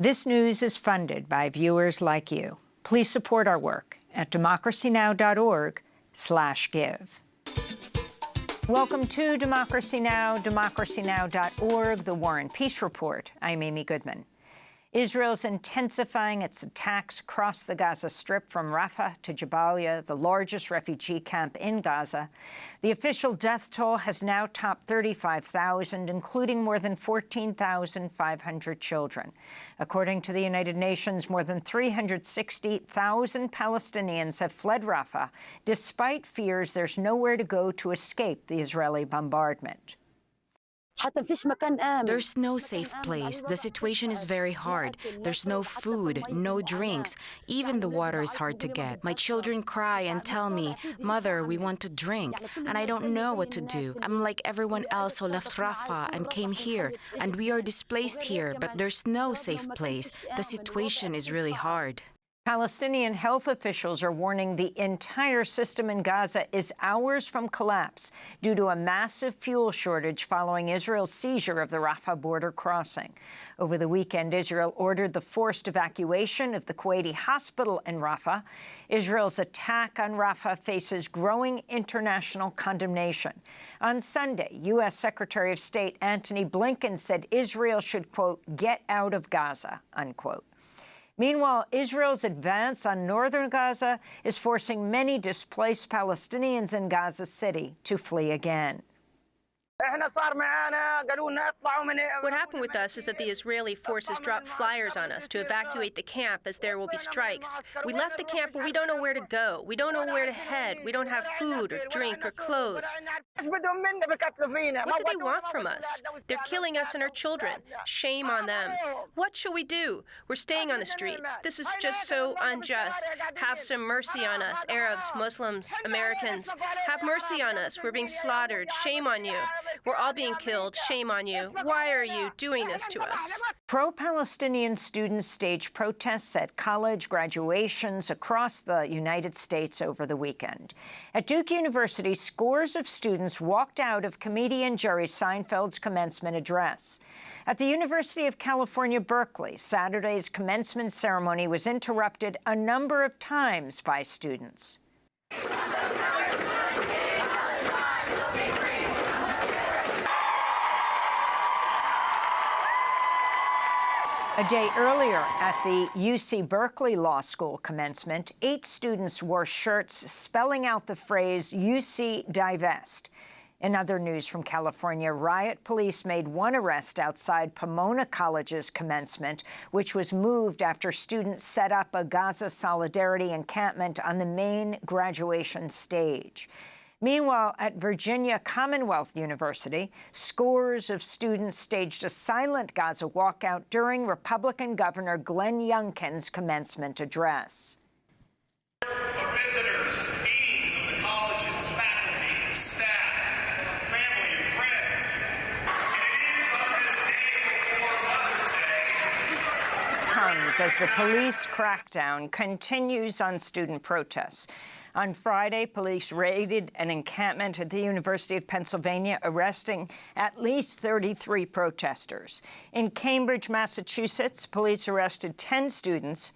This news is funded by viewers like you. Please support our work at democracynow.org/give. Welcome to Democracy Now!, democracynow.org, the War and Peace Report. I'm Amy Goodman. Israel's intensifying its attacks across the Gaza Strip from Rafah to Jabalia, the largest refugee camp in Gaza. The official death toll has now topped 35,000, including more than 14,500 children. According to the United Nations, more than 360,000 Palestinians have fled Rafah, despite fears there's nowhere to go to escape the Israeli bombardment. There's no safe place. The situation is very hard. There's no food, no drinks. Even the water is hard to get. My children cry and tell me, "Mother, we want to drink," and I don't know what to do. I'm like everyone else who left Rafah and came here, and we are displaced here, but there's no safe place. The situation is really hard. Palestinian health officials are warning the entire system in Gaza is hours from collapse due to a massive fuel shortage following Israel's seizure of the Rafah border crossing. Over the weekend, Israel ordered the forced evacuation of the Kuwaiti hospital in Rafah. Israel's attack on Rafah faces growing international condemnation. On Sunday, U.S. Secretary of State Antony Blinken said Israel should, quote, "get out of Gaza," unquote. Meanwhile, Israel's advance on northern Gaza is forcing many displaced Palestinians in Gaza City to flee again. What happened with us is that the Israeli forces dropped flyers on us to evacuate the camp as there will be strikes. We left the camp, but we don't know where to go. We don't know where to head. We don't have food or drink or clothes. What do they want from us? They're killing us and our children. Shame on them. What shall we do? We're staying on the streets. This is just so unjust. Have some mercy on us, Arabs, Muslims, Americans. Have mercy on us. We're being slaughtered. Shame on you. We're all being killed. Shame on you. Why are you doing this to us? Pro-Palestinian students staged protests at college graduations across the United States over the weekend. At Duke University, scores of students walked out of comedian Jerry Seinfeld's commencement address. At the University of California, Berkeley, Saturday's commencement ceremony was interrupted a number of times by students. A day earlier, at the UC Berkeley Law School commencement, 8 students wore shirts spelling out the phrase "UC Divest." In other news from California, riot police made one arrest outside Pomona College's commencement, which was moved after students set up a Gaza solidarity encampment on the main graduation stage. Meanwhile, at Virginia Commonwealth University, scores of students staged a silent Gaza walkout during Republican Governor Glenn Youngkin's commencement address. Our visitors, deans of the colleges, faculty, staff, family, and friends, and it is on this day before Mother's Day. This comes as the police crackdown continues on student protests. On Friday, police raided an encampment at the University of Pennsylvania, arresting at least 33 protesters. In Cambridge, Massachusetts, police arrested 10 students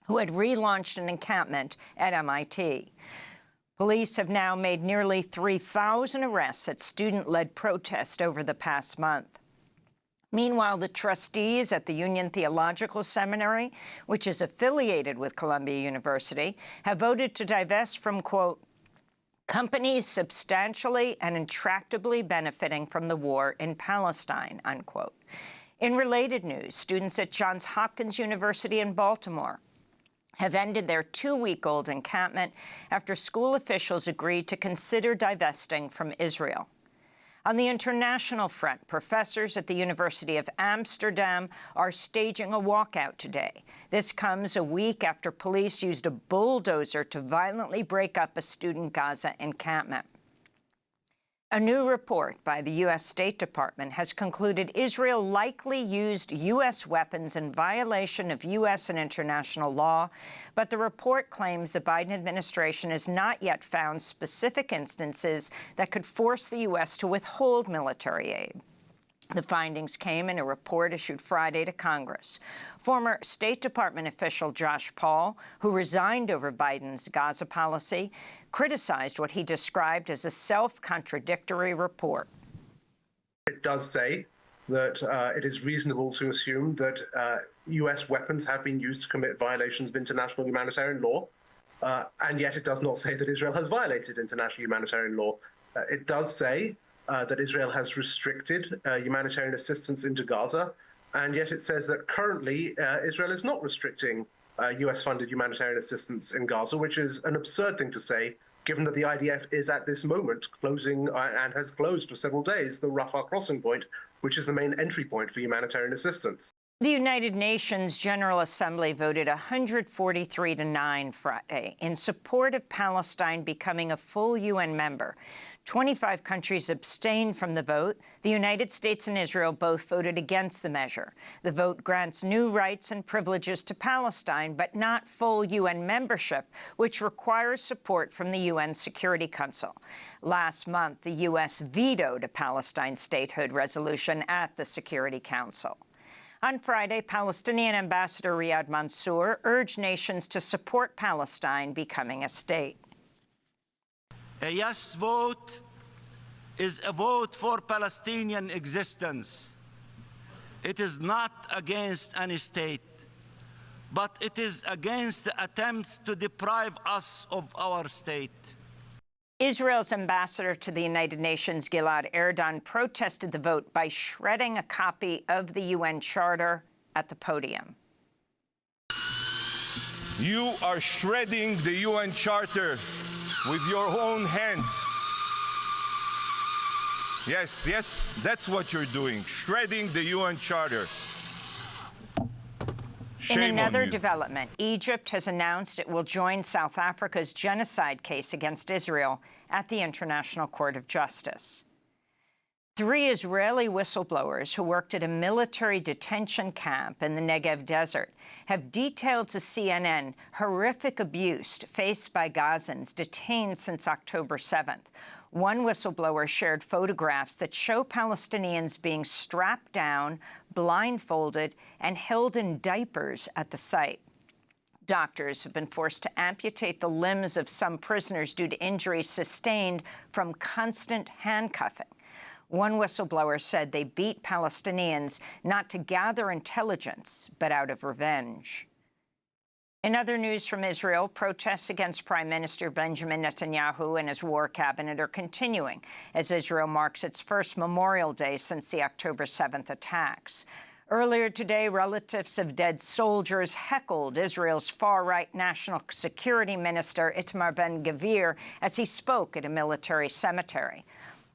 who had relaunched an encampment at MIT. Police have now made nearly 3,000 arrests at student-led protests over the past month. Meanwhile, the trustees at the Union Theological Seminary, which is affiliated with Columbia University, have voted to divest from, quote, "companies substantially and intractably benefiting from the war in Palestine," unquote. In related news, students at Johns Hopkins University in Baltimore have ended their 2-week-old encampment after school officials agreed to consider divesting from Israel. On the international front, professors at the University of Amsterdam are staging a walkout today. This comes a week after police used a bulldozer to violently break up a student Gaza encampment. A new report by the U.S. State Department has concluded Israel likely used U.S. weapons in violation of U.S. and international law, but the report claims the Biden administration has not yet found specific instances that could force the U.S. to withhold military aid. The findings came in a report issued Friday to Congress. Former State Department official Josh Paul, who resigned over Biden's Gaza policy, criticized what he described as a self-contradictory report. It does say that it is reasonable to assume that U.S. weapons have been used to commit violations of international humanitarian law, and yet it does not say that Israel has violated international humanitarian law. It does say that Israel has restricted humanitarian assistance into Gaza, and yet it says that currently Israel is not restricting US-funded humanitarian assistance in Gaza, which is an absurd thing to say, given that the IDF is at this moment closing and has closed for several days the Rafah crossing point, which is the main entry point for humanitarian assistance. The United Nations General Assembly voted 143-9 Friday in support of Palestine becoming a full UN member. 25 countries abstained from the vote. The United States and Israel both voted against the measure. The vote grants new rights and privileges to Palestine, but not full UN membership, which requires support from the UN Security Council. Last month, the U.S. vetoed a Palestine statehood resolution at the Security Council. On Friday, Palestinian Ambassador Riyad Mansour urged nations to support Palestine becoming a state. A yes vote is a vote for Palestinian existence. It is not against any state, but it is against the attempts to deprive us of our state. Israel's ambassador to the United Nations, Gilad Erdan, protested the vote by shredding a copy of the UN Charter at the podium. You are shredding the UN Charter with your own hands. Yes, that's what you're doing, shredding the UN Charter. Shame In another on you. development, Egypt has announced it will join South Africa's genocide case against Israel at the International Court of Justice. 3 Israeli whistleblowers who worked at a military detention camp in the Negev desert have detailed to CNN horrific abuse faced by Gazans detained since October 7th. One whistleblower shared photographs that show Palestinians being strapped down, blindfolded, and held in diapers at the site. Doctors have been forced to amputate the limbs of some prisoners due to injuries sustained from constant handcuffing. One whistleblower said they beat Palestinians not to gather intelligence, but out of revenge. In other news from Israel, protests against Prime Minister Benjamin Netanyahu and his war cabinet are continuing as Israel marks its first Memorial Day since the October 7th attacks. Earlier today, relatives of dead soldiers heckled Israel's far-right National Security Minister Itamar Ben-Gvir as he spoke at a military cemetery.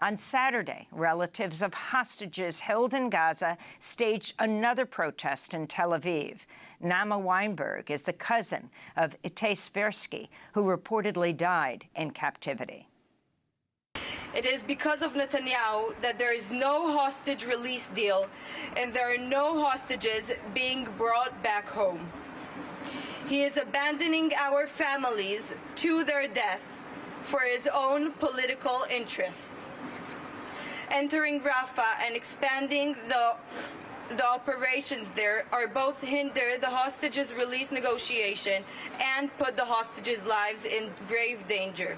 On Saturday, relatives of hostages held in Gaza staged another protest in Tel Aviv. Nama Weinberg is the cousin of Itay Sversky, who reportedly died in captivity. It is because of Netanyahu that there is no hostage release deal and there are no hostages being brought back home. He is abandoning our families to their death for his own political interests. Entering Rafah and expanding the operations there are both hinder the hostages release negotiation and put the hostages' lives in grave danger.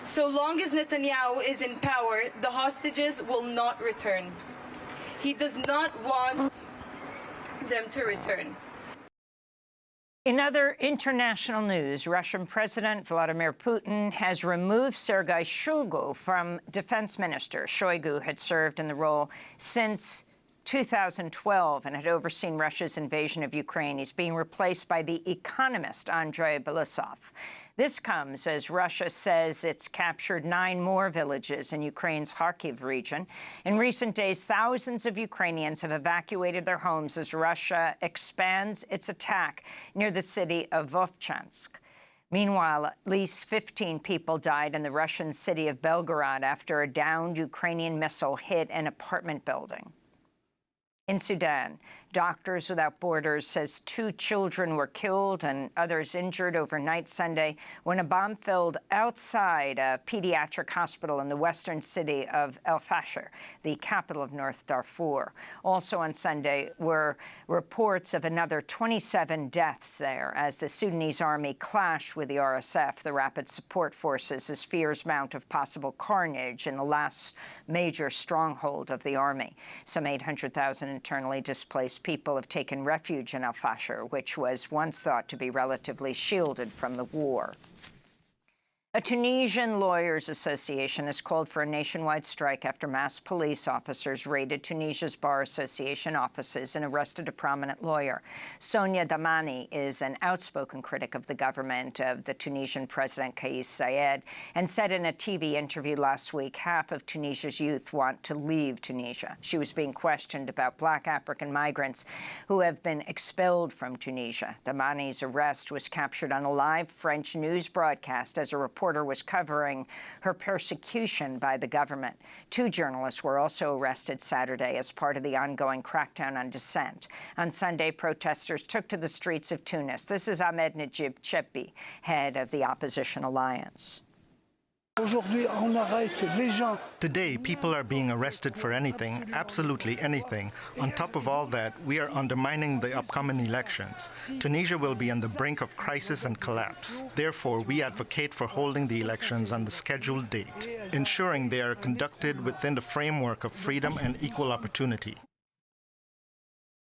So long as Netanyahu is in power, the hostages will not return. He does not want them to return. In other international news, Russian President Vladimir Putin has removed Sergei Shoigu from defense minister. Shoigu had served in the role since 2012 and had overseen Russia's invasion of Ukraine. He's being replaced by the economist Andrei Belousov. This comes as Russia says it's captured 9 more villages in Ukraine's Kharkiv region. In recent days, thousands of Ukrainians have evacuated their homes as Russia expands its attack near the city of Vovchansk. Meanwhile, at least 15 people died in the Russian city of Belgorod after a downed Ukrainian missile hit an apartment building. In Sudan, Doctors Without Borders says 2 children were killed and others injured overnight Sunday when a bomb fell outside a pediatric hospital in the western city of El Fasher, the capital of North Darfur. Also on Sunday were reports of another 27 deaths there as the Sudanese army clashed with the RSF, the Rapid Support Forces, as fears mount of possible carnage in the last major stronghold of the army. Some 800,000 internally displaced people have taken refuge in El Fasher, which was once thought to be relatively shielded from the war. A Tunisian lawyers' association has called for a nationwide strike after mass police officers raided Tunisia's Bar Association offices and arrested a prominent lawyer. Sonia Damani is an outspoken critic of the government of the Tunisian President Kais Saied and said in a TV interview last week half of Tunisia's youth want to leave Tunisia. She was being questioned about Black African migrants who have been expelled from Tunisia. Damani's arrest was captured on a live French news broadcast as a reporter was covering her persecution by the government. 2 journalists were also arrested Saturday as part of the ongoing crackdown on dissent. On Sunday, protesters took to the streets of Tunis. This is Ahmed Najib Chebbi, head of the opposition alliance. Today, people are being arrested for anything, absolutely anything. On top of all that, we are undermining the upcoming elections. Tunisia will be on the brink of crisis and collapse. Therefore, we advocate for holding the elections on the scheduled date, ensuring they are conducted within the framework of freedom and equal opportunity.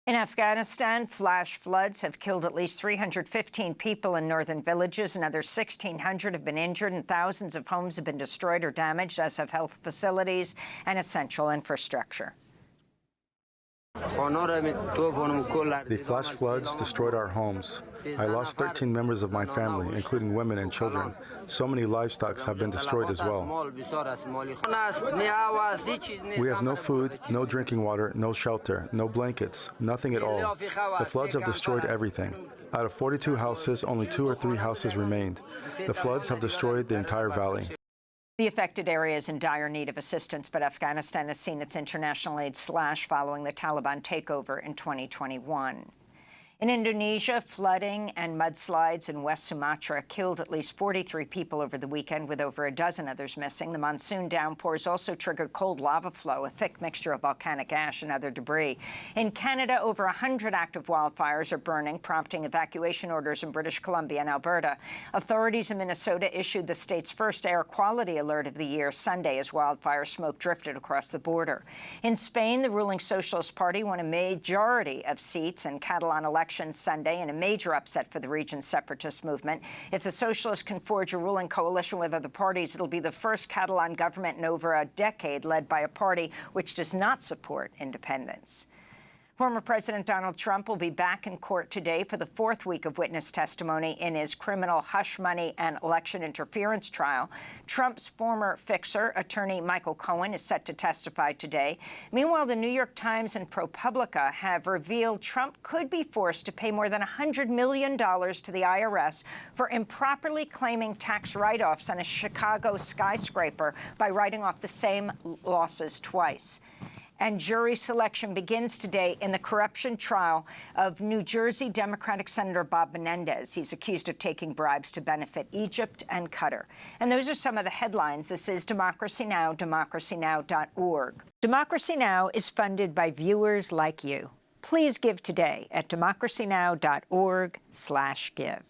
In Afghanistan, flash floods have killed at least 315 people in northern villages. Another 1,600 have been injured, and thousands of homes have been destroyed or damaged, as have health facilities and essential infrastructure. The flash floods destroyed our homes. I lost 13 members of my family, including women and children. So many livestock have been destroyed as well. We have no food, no drinking water, no shelter, no blankets, nothing at all. The floods have destroyed everything. Out of 42 houses, only 2 or 3 houses remained. The floods have destroyed the entire valley. The affected area is in dire need of assistance, but Afghanistan has seen its international aid slash following the Taliban takeover in 2021. In Indonesia, flooding and mudslides in West Sumatra killed at least 43 people over the weekend, with over a dozen others missing. The monsoon downpours also triggered cold lava flow, a thick mixture of volcanic ash and other debris. In Canada, over 100 active wildfires are burning, prompting evacuation orders in British Columbia and Alberta. Authorities in Minnesota issued the state's first air quality alert of the year Sunday as wildfire smoke drifted across the border. In Spain, the ruling Socialist Party won a majority of seats in Catalan elections Sunday in a major upset for the region's separatist movement. If the Socialists can forge a ruling coalition with other parties, it'll be the first Catalan government in over a decade led by a party which does not support independence. Former President Donald Trump will be back in court today for the 4th week of witness testimony in his criminal hush money and election interference trial. Trump's former fixer, attorney Michael Cohen, is set to testify today. Meanwhile, the New York Times and ProPublica have revealed Trump could be forced to pay more than $100 million to the IRS for improperly claiming tax write-offs on a Chicago skyscraper by writing off the same losses twice. And jury selection begins today in the corruption trial of New Jersey Democratic Senator Bob Menendez. He's accused of taking bribes to benefit Egypt and Qatar. And those are some of the headlines. This is Democracy Now!, democracynow.org. Democracy Now! Is funded by viewers like you. Please give today at democracynow.org/give.